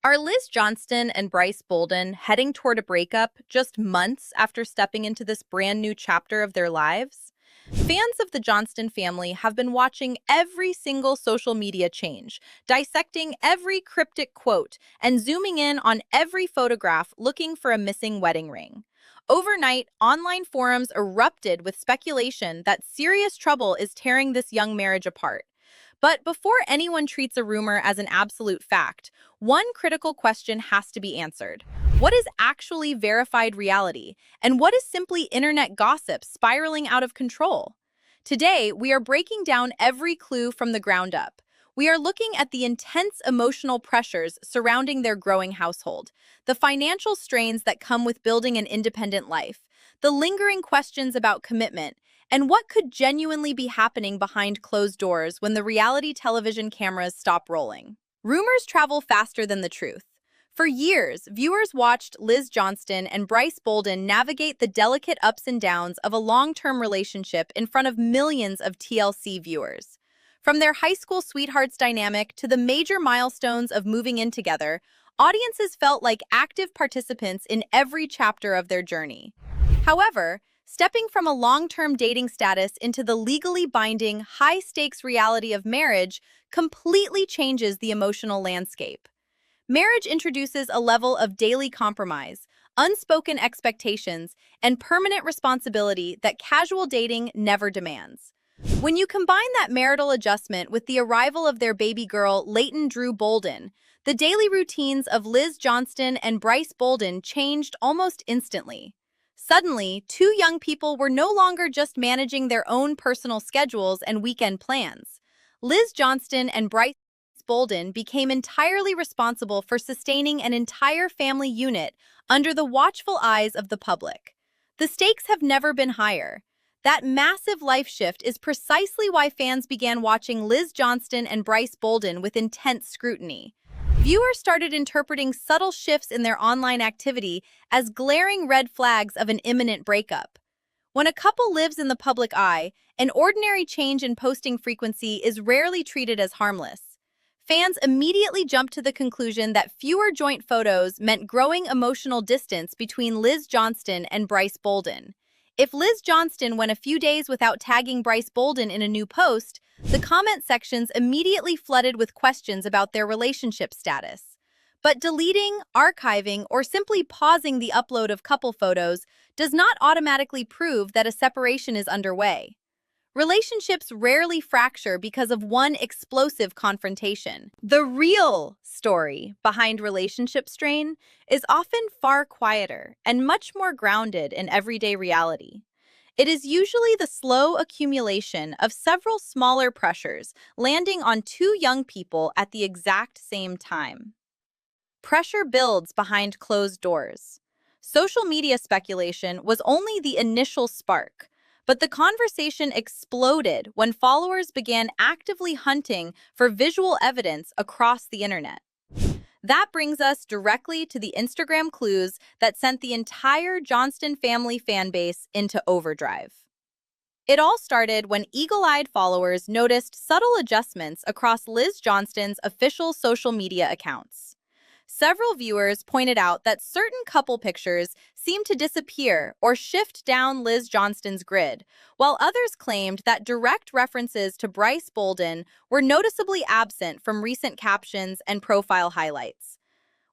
Are Liz Johnston and Brice Bolden heading toward a breakup just months after stepping into this brand new chapter of their lives? Fans of the Johnston family have been watching every single social media change, dissecting every cryptic quote, and zooming in on every photograph looking for a missing wedding ring. Overnight, online forums erupted with speculation that serious trouble is tearing this young marriage apart. But before anyone treats a rumor as an absolute fact, one critical question has to be answered. What is actually verified reality, and what is simply internet gossip spiraling out of control? Today, we are breaking down every clue from the ground up. We are looking at the intense emotional pressures surrounding their growing household, the financial strains that come with building an independent life, the lingering questions about commitment, and what could genuinely be happening behind closed doors when the reality television cameras stop rolling. Rumors travel faster than the truth. For years, viewers watched Liz Johnston and Brice Bolden navigate the delicate ups and downs of a long-term relationship in front of millions of TLC viewers. From their high school sweethearts dynamic to the major milestones of moving in together, audiences felt like active participants in every chapter of their journey. However, stepping from a long-term dating status into the legally binding, high-stakes reality of marriage completely changes the emotional landscape. Marriage introduces a level of daily compromise, unspoken expectations, and permanent responsibility that casual dating never demands. When you combine that marital adjustment with the arrival of their baby girl, Leighton Bolden, the daily routines of Liz Johnston and Brice Bolden changed almost instantly. Suddenly, two young people were no longer just managing their own personal schedules and weekend plans. Liz Johnston and Brice Bolden became entirely responsible for sustaining an entire family unit under the watchful eyes of the public. The stakes have never been higher. That massive life shift is precisely why fans began watching Liz Johnston and Brice Bolden with intense scrutiny. Viewers started interpreting subtle shifts in their online activity as glaring red flags of an imminent breakup. When a couple lives in the public eye, an ordinary change in posting frequency is rarely treated as harmless. Fans immediately jumped to the conclusion that fewer joint photos meant growing emotional distance between Liz Johnston and Brice Bolden. If Liz Johnston went a few days without tagging Brice Bolden in a new post, the comment sections immediately flooded with questions about their relationship status. But deleting, archiving, or simply pausing the upload of couple photos does not automatically prove that a separation is underway. Relationships rarely fracture because of one explosive confrontation. The real story behind relationship strain is often far quieter and much more grounded in everyday reality. It is usually the slow accumulation of several smaller pressures landing on two young people at the exact same time. Pressure builds behind closed doors. Social media speculation was only the initial spark, but the conversation exploded when followers began actively hunting for visual evidence across the internet. That brings us directly to the Instagram clues that sent the entire Johnston family fanbase into overdrive. It all started when eagle-eyed followers noticed subtle adjustments across Liz Johnston's official social media accounts. Several viewers pointed out that certain couple pictures seemed to disappear or shift down Liz Johnston's grid, while others claimed that direct references to Brice Bolden were noticeably absent from recent captions and profile highlights.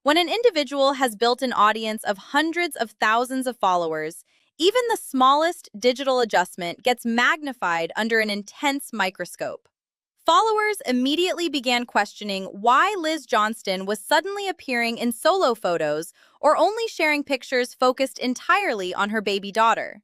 When an individual has built an audience of hundreds of thousands of followers, even the smallest digital adjustment gets magnified under an intense microscope. Followers immediately began questioning why Liz Johnston was suddenly appearing in solo photos or only sharing pictures focused entirely on her baby daughter.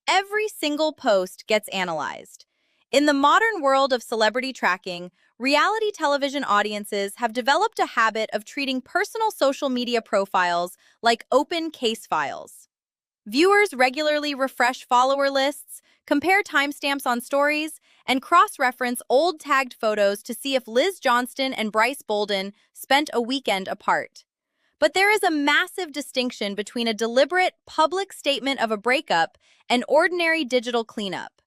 Every single post gets analyzed. In the modern world of celebrity tracking, reality television audiences have developed a habit of treating personal social media profiles like open case files. Viewers regularly refresh follower lists, compare timestamps on stories, and cross-reference old tagged photos to see if Liz Johnston and Brice Bolden spent a weekend apart. But there is a massive distinction between a deliberate, public statement of a breakup and ordinary digital cleanup.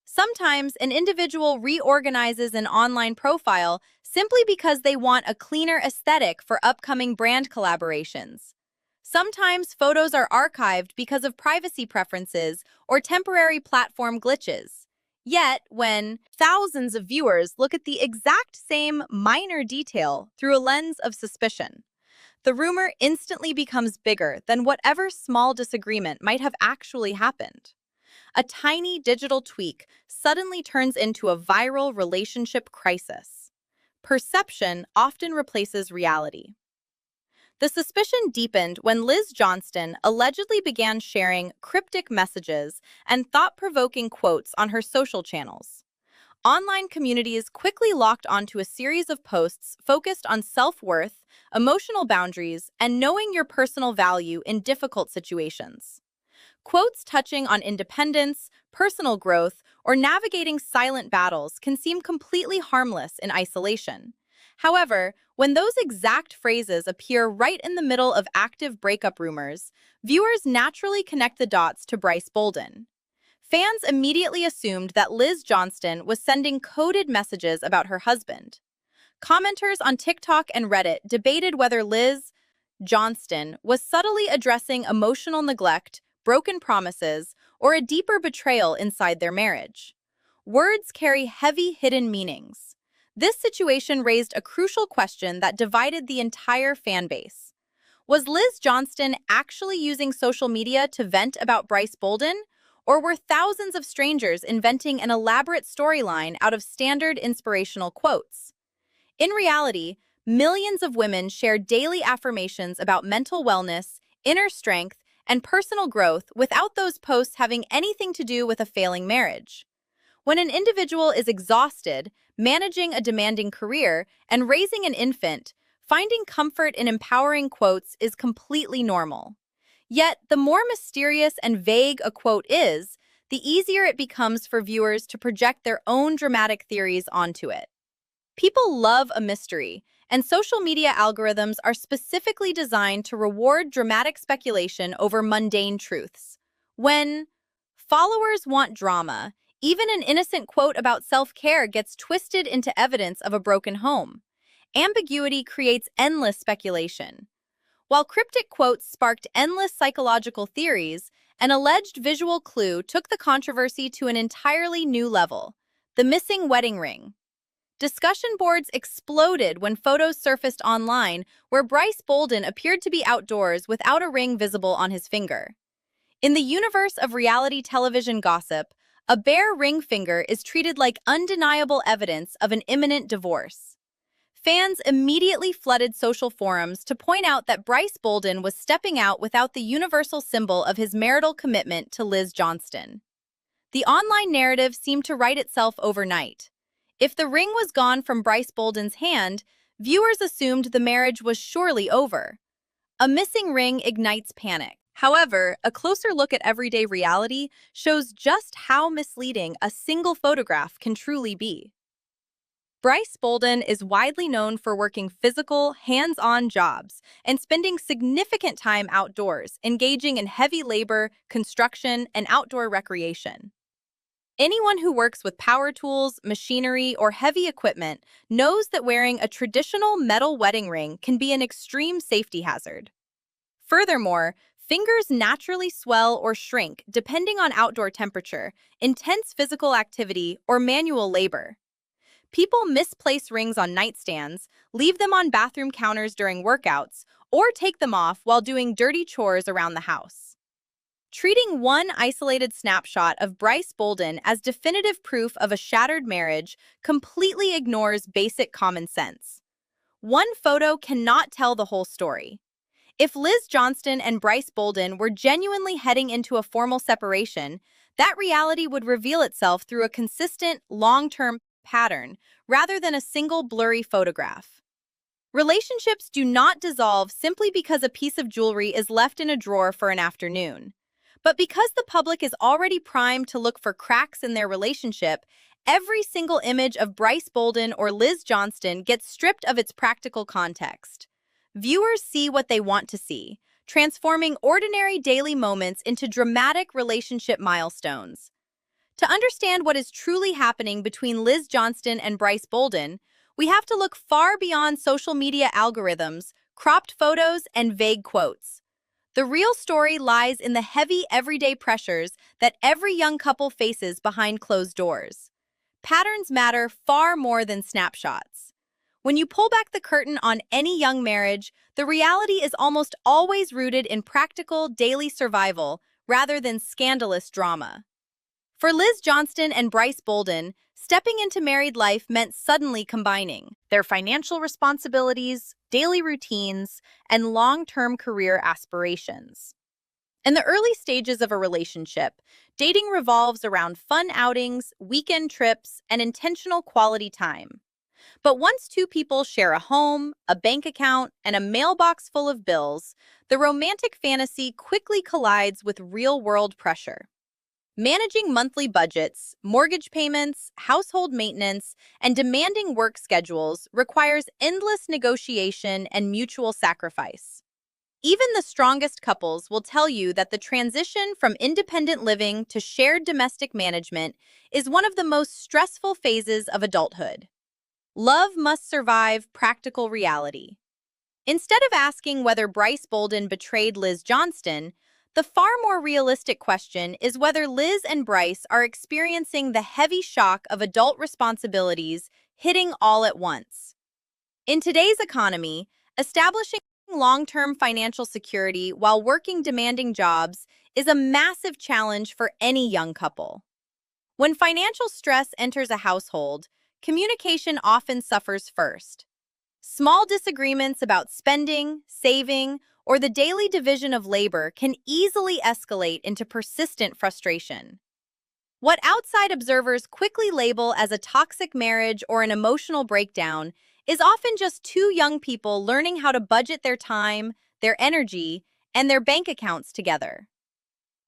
Sometimes an individual reorganizes an online profile simply because they want a cleaner aesthetic for upcoming brand collaborations. Sometimes photos are archived because of privacy preferences or temporary platform glitches. Yet, when thousands of viewers look at the exact same minor detail through a lens of suspicion, the rumor instantly becomes bigger than whatever small disagreement might have actually happened. A tiny digital tweak suddenly turns into a viral relationship crisis. Perception often replaces reality. The suspicion deepened when Liz Johnston allegedly began sharing cryptic messages and thought-provoking quotes on her social channels. Online communities quickly locked onto a series of posts focused on self-worth, emotional boundaries, and knowing your personal value in difficult situations. Quotes touching on independence, personal growth, or navigating silent battles can seem completely harmless in isolation. However, when those exact phrases appear right in the middle of active breakup rumors, viewers naturally connect the dots to Brice Bolden. Fans immediately assumed that Liz Johnston was sending coded messages about her husband. Commenters on TikTok and Reddit debated whether Liz Johnston was subtly addressing emotional neglect, broken promises, or a deeper betrayal inside their marriage. Words carry heavy hidden meanings. This situation raised a crucial question that divided the entire fan base. Was Liz Johnston actually using social media to vent about Brice Bolden, or were thousands of strangers inventing an elaborate storyline out of standard inspirational quotes? In reality, millions of women share daily affirmations about mental wellness, inner strength, and personal growth without those posts having anything to do with a failing marriage. When an individual is exhausted, managing a demanding career, and raising an infant, finding comfort in empowering quotes is completely normal. Yet, the more mysterious and vague a quote is, the easier it becomes for viewers to project their own dramatic theories onto it. People love a mystery, and social media algorithms are specifically designed to reward dramatic speculation over mundane truths. When followers want drama, even an innocent quote about self-care gets twisted into evidence of a broken home. Ambiguity creates endless speculation. While cryptic quotes sparked endless psychological theories, an alleged visual clue took the controversy to an entirely new level: the missing wedding ring. Discussion boards exploded when photos surfaced online where Brice Bolden appeared to be outdoors without a ring visible on his finger. In the universe of reality television gossip, a bare ring finger is treated like undeniable evidence of an imminent divorce. Fans immediately flooded social forums to point out that Brice Bolden was stepping out without the universal symbol of his marital commitment to Liz Johnston. The online narrative seemed to write itself overnight. If the ring was gone from Brice Bolden's hand, viewers assumed the marriage was surely over. A missing ring ignites panic. However, a closer look at everyday reality shows just how misleading a single photograph can truly be. Brice Bolden is widely known for working physical, hands-on jobs and spending significant time outdoors, engaging in heavy labor, construction, and outdoor recreation. Anyone who works with power tools, machinery, or heavy equipment knows that wearing a traditional metal wedding ring can be an extreme safety hazard. Furthermore, fingers naturally swell or shrink depending on outdoor temperature, intense physical activity, or manual labor. People misplace rings on nightstands, leave them on bathroom counters during workouts, or take them off while doing dirty chores around the house. Treating one isolated snapshot of Brice Bolden as definitive proof of a shattered marriage completely ignores basic common sense. One photo cannot tell the whole story. If Liz Johnston and Brice Bolden were genuinely heading into a formal separation, that reality would reveal itself through a consistent, long-term pattern rather than a single blurry photograph. Relationships do not dissolve simply because a piece of jewelry is left in a drawer for an afternoon. But because the public is already primed to look for cracks in their relationship, every single image of Brice Bolden or Liz Johnston gets stripped of its practical context. Viewers see what they want to see, transforming ordinary daily moments into dramatic relationship milestones. To understand what is truly happening between Liz Johnston and Brice Bolden, We have to look far beyond social media algorithms, cropped photos, and vague quotes. The real story lies in the heavy everyday pressures that every young couple faces behind closed doors. Patterns matter far more than snapshots. When you pull back the curtain on any young marriage, the reality is almost always rooted in practical, daily survival rather than scandalous drama. For Liz Johnston and Brice Bolden, stepping into married life meant suddenly combining their financial responsibilities, daily routines, and long-term career aspirations. In the early stages of a relationship, dating revolves around fun outings, weekend trips, and intentional quality time. But once two people share a home, a bank account, and a mailbox full of bills, the romantic fantasy quickly collides with real-world pressure. Managing monthly budgets, mortgage payments, household maintenance, and demanding work schedules requires endless negotiation and mutual sacrifice. Even the strongest couples will tell you that the transition from independent living to shared domestic management is one of the most stressful phases of adulthood. Love must survive practical reality. Instead of asking whether Brice Bolden betrayed Liz Johnston, the far more realistic question is whether Liz and Brice are experiencing the heavy shock of adult responsibilities hitting all at once. In today's economy, establishing long-term financial security while working demanding jobs is a massive challenge for any young couple. When financial stress enters a household, communication often suffers first. Small disagreements about spending, saving, or the daily division of labor can easily escalate into persistent frustration. What outside observers quickly label as a toxic marriage or an emotional breakdown is often just two young people learning how to budget their time, their energy, and their bank accounts together.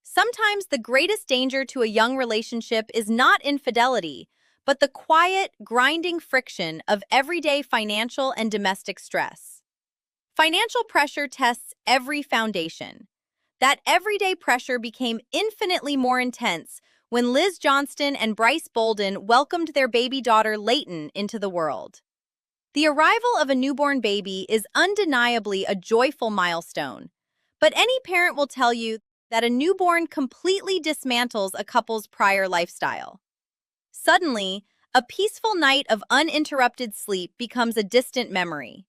Sometimes the greatest danger to a young relationship is not infidelity, but the quiet, grinding friction of everyday financial and domestic stress. Financial pressure tests every foundation. That everyday pressure became infinitely more intense when Liz Johnston and Brice Bolden welcomed their baby daughter Leighton into the world. The arrival of a newborn baby is undeniably a joyful milestone, but any parent will tell you that a newborn completely dismantles a couple's prior lifestyle. Suddenly, a peaceful night of uninterrupted sleep becomes a distant memory.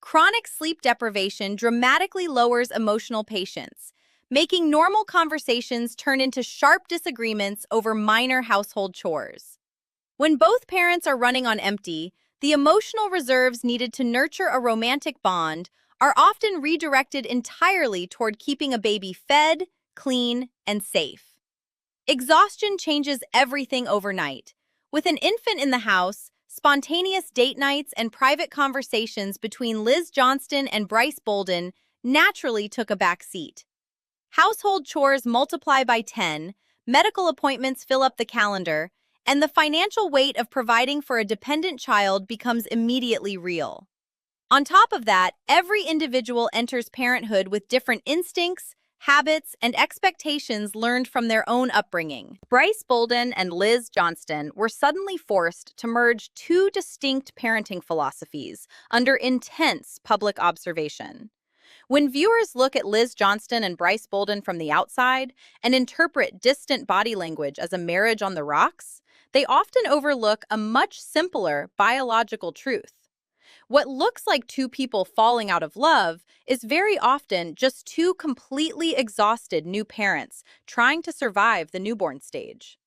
Chronic sleep deprivation dramatically lowers emotional patience, making normal conversations turn into sharp disagreements over minor household chores. When both parents are running on empty, the emotional reserves needed to nurture a romantic bond are often redirected entirely toward keeping a baby fed, clean, and safe. Exhaustion changes everything overnight. With an infant in the house, spontaneous date nights and private conversations between Liz Johnston and Brice Bolden naturally took a back seat. Household chores multiply by 10, medical appointments fill up the calendar, and the financial weight of providing for a dependent child becomes immediately real. On top of that, every individual enters parenthood with different instincts, habits, and expectations learned from their own upbringing. Brice Bolden and Liz Johnston were suddenly forced to merge two distinct parenting philosophies under intense public observation. When viewers look at Liz Johnston and Brice Bolden from the outside and interpret distant body language as a marriage on the rocks, they often overlook a much simpler biological truth. What looks like two people falling out of love is very often just two completely exhausted new parents trying to survive the newborn stage.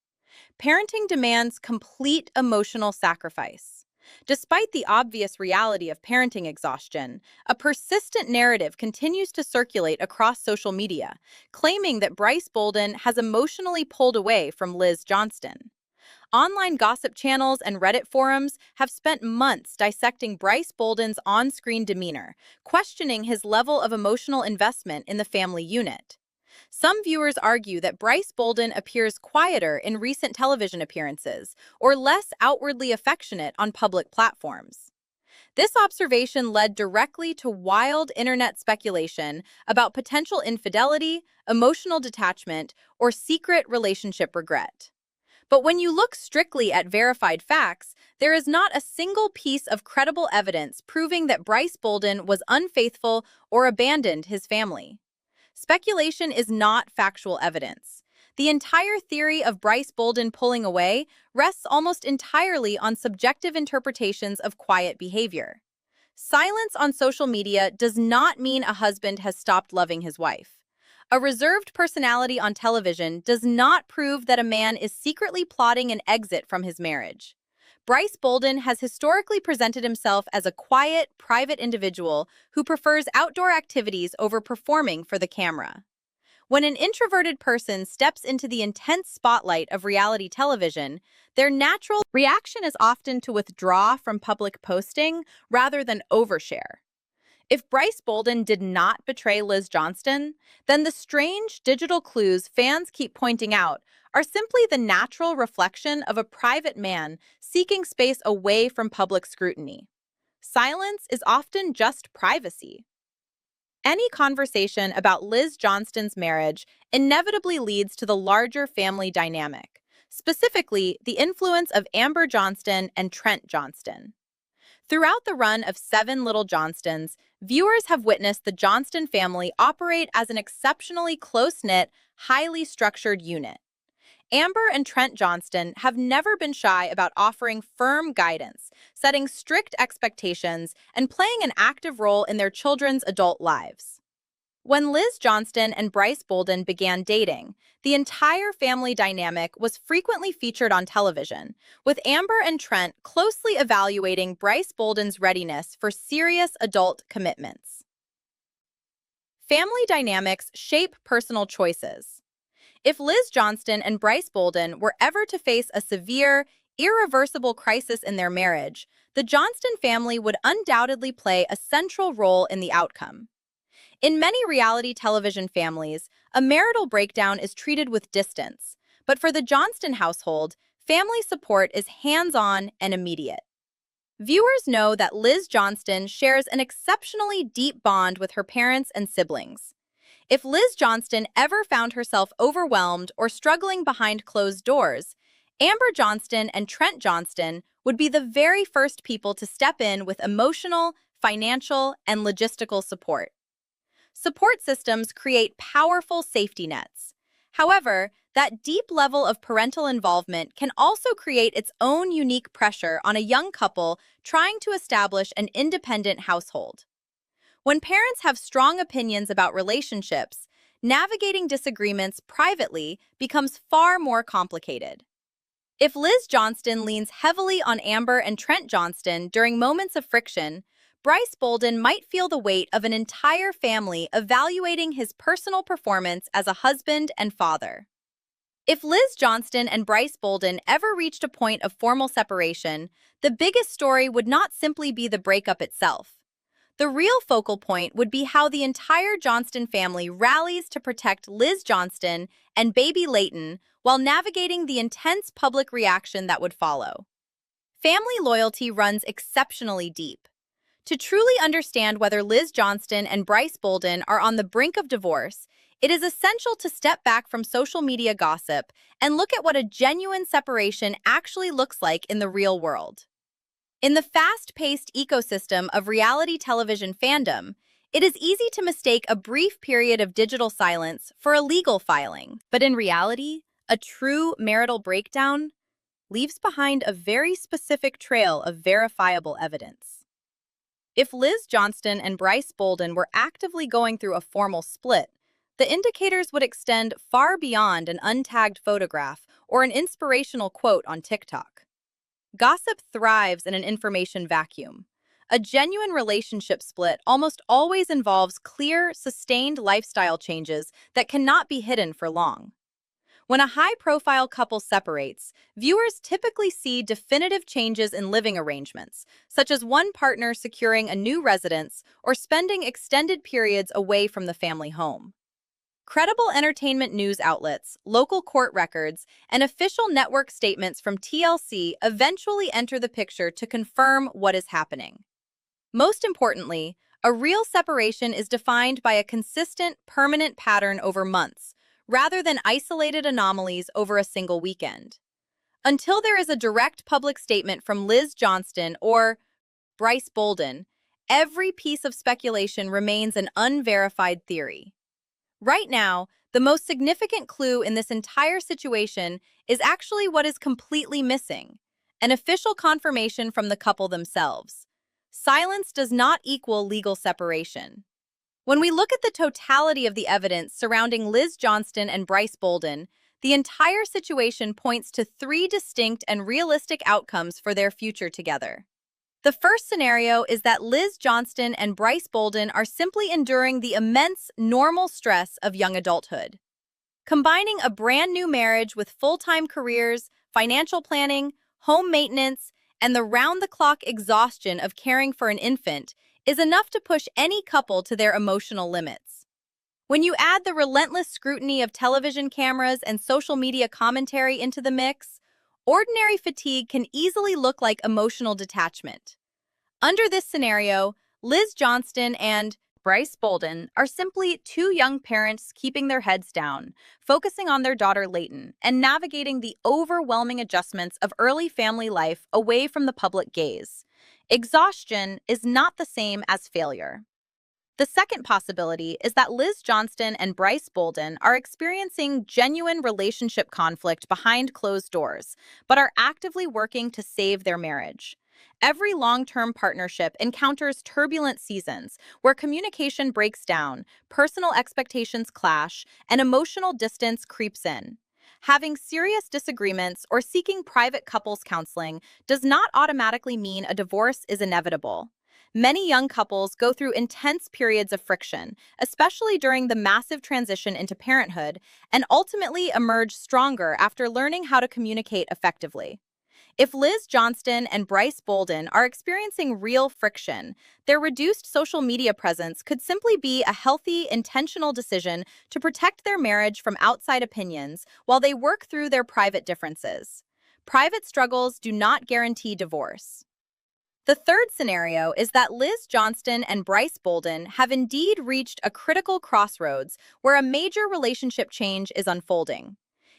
Parenting demands complete emotional sacrifice. Despite the obvious reality of parenting exhaustion, a persistent narrative continues to circulate across social media, claiming that Brice Bolden has emotionally pulled away from Liz Johnston. Online gossip channels and Reddit forums have spent months dissecting Brice Bolden's on-screen demeanor, questioning his level of emotional investment in the family unit. Some viewers argue that Brice Bolden appears quieter in recent television appearances or less outwardly affectionate on public platforms. This observation led directly to wild internet speculation about potential infidelity, emotional detachment, or secret relationship regret. But when you look strictly at verified facts, There is not a single piece of credible evidence proving that Brice Bolden was unfaithful or abandoned his family. Speculation is not factual evidence. The entire theory of Brice Bolden pulling away rests almost entirely on subjective interpretations of quiet behavior. Silence on social media does not mean a husband has stopped loving his wife. A reserved personality on television does not prove that a man is secretly plotting an exit from his marriage. Brice Bolden has historically presented himself as a quiet, private individual who prefers outdoor activities over performing for the camera. When an introverted person steps into the intense spotlight of reality television, their natural reaction is often to withdraw from public posting rather than overshare. If Brice Bolden did not betray Liz Johnston, then the strange digital clues fans keep pointing out are simply the natural reflection of a private man seeking space away from public scrutiny. Silence is often just privacy. Any conversation about Liz Johnston's marriage inevitably leads to the larger family dynamic, specifically the influence of Amber Johnston and Trent Johnston. Throughout the run of Seven Little Johnstons, viewers have witnessed the Johnston family operate as an exceptionally close-knit, highly structured unit. Amber and Trent Johnston have never been shy about offering firm guidance, setting strict expectations, and playing an active role in their children's adult lives. When Liz Johnston and Brice Bolden began dating, the entire family dynamic was frequently featured on television, with Amber and Trent closely evaluating Brice Bolden's readiness for serious adult commitments. Family dynamics shape personal choices. If Liz Johnston and Brice Bolden were ever to face a severe, irreversible crisis in their marriage, the Johnston family would undoubtedly play a central role in the outcome. In many reality television families, a marital breakdown is treated with distance, but for the Johnston household, family support is hands-on and immediate. Viewers know that Liz Johnston shares an exceptionally deep bond with her parents and siblings. If Liz Johnston ever found herself overwhelmed or struggling behind closed doors, Amber Johnston and Trent Johnston would be the very first people to step in with emotional, financial, and logistical support. Support systems create powerful safety nets. However, that deep level of parental involvement can also create its own unique pressure on a young couple trying to establish an independent household. When parents have strong opinions about relationships, navigating disagreements privately becomes far more complicated. If Liz Johnston leans heavily on Amber and Trent Johnston during moments of friction, Brice Bolden might feel the weight of an entire family evaluating his personal performance as a husband and father. If Liz Johnston and Brice Bolden ever reached a point of formal separation, the biggest story would not simply be the breakup itself. The real focal point would be how the entire Johnston family rallies to protect Liz Johnston and baby Leighton while navigating the intense public reaction that would follow. Family loyalty runs exceptionally deep. To truly understand whether Liz Johnston and Brice Bolden are on the brink of divorce, it is essential to step back from social media gossip and look at what a genuine separation actually looks like in the real world. In the fast-paced ecosystem of reality television fandom, it is easy to mistake a brief period of digital silence for a legal filing. But in reality, a true marital breakdown leaves behind a very specific trail of verifiable evidence. If Liz Johnston and Brice Bolden were actively going through a formal split, the indicators would extend far beyond an untagged photograph or an inspirational quote on TikTok. Gossip thrives in an information vacuum. A genuine relationship split almost always involves clear, sustained lifestyle changes that cannot be hidden for long. When a high-profile couple separates, viewers typically see definitive changes in living arrangements, such as one partner securing a new residence or spending extended periods away from the family home. Credible entertainment news outlets, local court records, and official network statements from TLC eventually enter the picture to confirm what is happening. Most importantly, a real separation is defined by a consistent, permanent pattern over months, rather than isolated anomalies over a single weekend. Until there is a direct public statement from Liz Johnston or Brice Bolden, every piece of speculation remains an unverified theory. Right now, the most significant clue in this entire situation is actually what is completely missing: an official confirmation from the couple themselves. Silence does not equal legal separation. When we look at the totality of the evidence surrounding Liz Johnston and Brice Bolden, the entire situation points to three distinct and realistic outcomes for their future together. The first scenario is that Liz Johnston and Brice Bolden are simply enduring the immense, normal stress of young adulthood. Combining a brand new marriage with full-time careers, financial planning, home maintenance, and the round-the-clock exhaustion of caring for an infant is enough to push any couple to their emotional limits. When you add the relentless scrutiny of television cameras and social media commentary into the mix, ordinary fatigue can easily look like emotional detachment. Under this scenario, Liz Johnston and Brice Bolden are simply two young parents keeping their heads down, focusing on their daughter Leighton, and navigating the overwhelming adjustments of early family life away from the public gaze. Exhaustion is not the same as failure. The second possibility is that Liz Johnston and Brice Bolden are experiencing genuine relationship conflict behind closed doors, but are actively working to save their marriage. Every long-term partnership encounters turbulent seasons where communication breaks down, personal expectations clash, and emotional distance creeps in. Having serious disagreements or seeking private couples counseling does not automatically mean a divorce is inevitable. Many young couples go through intense periods of friction, especially during the massive transition into parenthood, and ultimately emerge stronger after learning how to communicate effectively. If Liz Johnston and Brice Bolden are experiencing real friction, their reduced social media presence could simply be a healthy, intentional decision to protect their marriage from outside opinions while they work through their private differences. Private struggles do not guarantee divorce. The third scenario is that Liz Johnston and Brice Bolden have indeed reached a critical crossroads where a major relationship change is unfolding.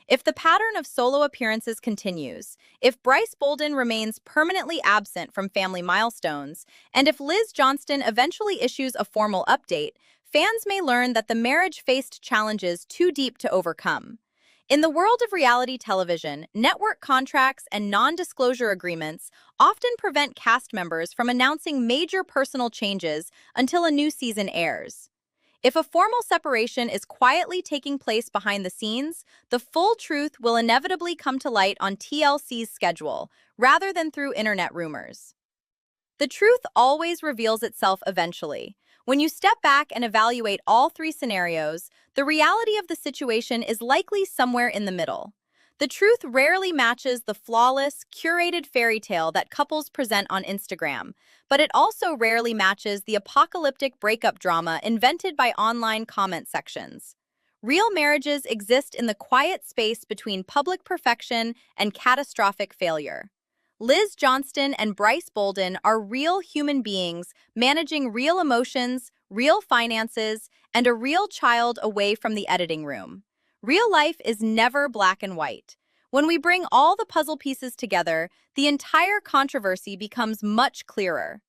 If the pattern of solo appearances continues, if Brice Bolden remains permanently absent from family milestones, and if Liz Johnston eventually issues a formal update, fans may learn that the marriage faced challenges too deep to overcome. In the world of reality television, network contracts and non-disclosure agreements often prevent cast members from announcing major personal changes until a new season airs. If a formal separation is quietly taking place behind the scenes, the full truth will inevitably come to light on TLC's schedule, rather than through internet rumors. The truth always reveals itself eventually. When you step back and evaluate all three scenarios, the reality of the situation is likely somewhere in the middle. The truth rarely matches the flawless, curated fairy tale that couples present on Instagram, but it also rarely matches the apocalyptic breakup drama invented by online comment sections. Real marriages exist in the quiet space between public perfection and catastrophic failure. Liz Johnston and Brice Bolden are real human beings managing real emotions, real finances, and a real child away from the editing room. Real life is never black and white. When we bring all the puzzle pieces together, the entire controversy becomes much clearer.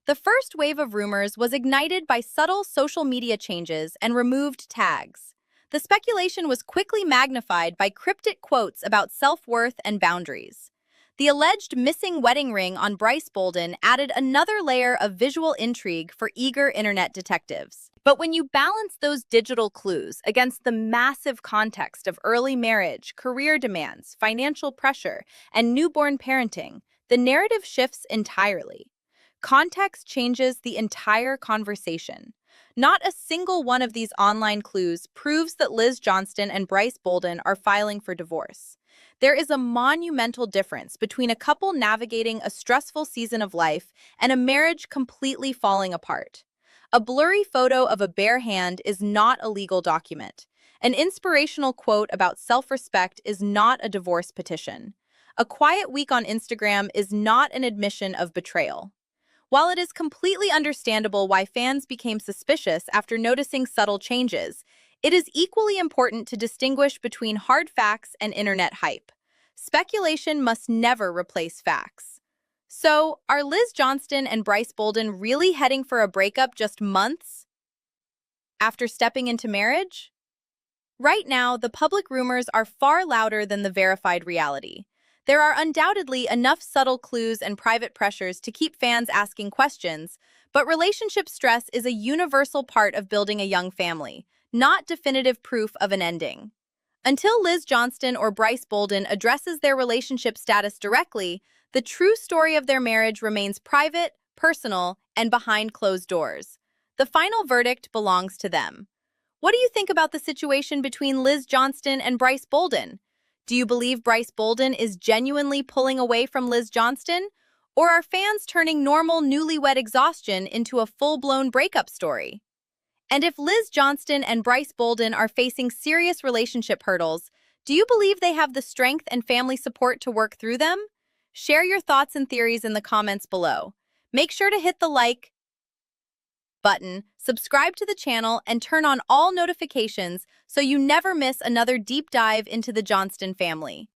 The first wave of rumors was ignited by subtle social media changes and removed tags. The speculation was quickly magnified by cryptic quotes about self-worth and boundaries. The alleged missing wedding ring on Brice Bolden added another layer of visual intrigue for eager internet detectives. But when you balance those digital clues against the massive context of early marriage, career demands, financial pressure, and newborn parenting, the narrative shifts entirely. Context changes the entire conversation. Not a single one of these online clues proves that Liz Johnston and Brice Bolden are filing for divorce. There is a monumental difference between a couple navigating a stressful season of life and a marriage completely falling apart. A blurry photo of a bare hand is not a legal document. An inspirational quote about self-respect is not a divorce petition. A quiet week on Instagram is not an admission of betrayal. While it is completely understandable why fans became suspicious after noticing subtle changes, it is equally important to distinguish between hard facts and internet hype. Speculation must never replace facts. So, are Liz Johnston and Brice Bolden really heading for a breakup just months after stepping into marriage? Right now, the public rumors are far louder than the verified reality. There are undoubtedly enough subtle clues and private pressures to keep fans asking questions, but relationship stress is a universal part of building a young family, not definitive proof of an ending. Until Liz Johnston or Brice Bolden addresses their relationship status directly, the true story of their marriage remains private, personal, and behind closed doors. The final verdict belongs to them. What do you think about the situation between Liz Johnston and Brice Bolden? Do you believe Brice Bolden is genuinely pulling away from Liz Johnston? Or are fans turning normal newlywed exhaustion into a full-blown breakup story? And if Liz Johnston and Brice Bolden are facing serious relationship hurdles, do you believe they have the strength and family support to work through them? Share your thoughts and theories in the comments below. Make sure to hit the like button, subscribe to the channel, and turn on all notifications so you never miss another deep dive into the Johnston family.